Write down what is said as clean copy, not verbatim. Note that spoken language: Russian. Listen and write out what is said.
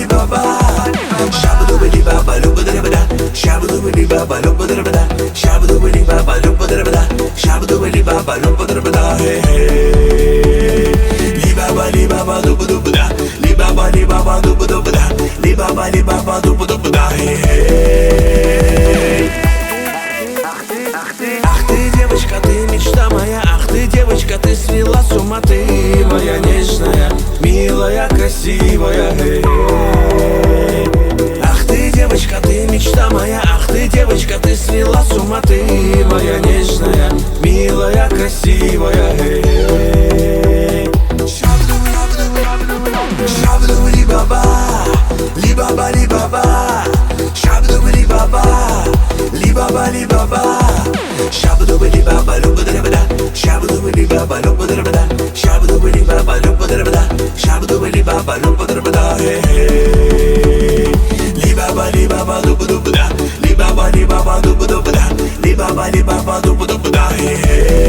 Alibaba. Shabaduba libaba lubadarabada. Shabaduba libaba lubadarabada. Shabaduba libaba lubadarabada. Shabaduba libaba lubadarabada. Hey hey. Libaba libaba lubadubada. Libaba libaba lubadubada. Libaba libaba lubadubada. Hey hey. Ах ты, девочка, ты мечта моя. Ах ты, девочка, ты свела с ума. Ты моя нежная, милая, красивая. Ах ты, девочка, ты мечта моя. Ах ты, девочка, ты свела с ума. Ты моя нежная, милая, красивая. Шабду либаба, либаба либаба. Шабду либаба, либаба либаба. Шабду либаба лубадрабада. Шабду либаба лубадрабада. Шабду либаба лубадрабада. Шабду либаба лубадрабада. Либаба либаба лубадрабада. Либаба либаба лубадрабада. Либаба либаба лубадрабада.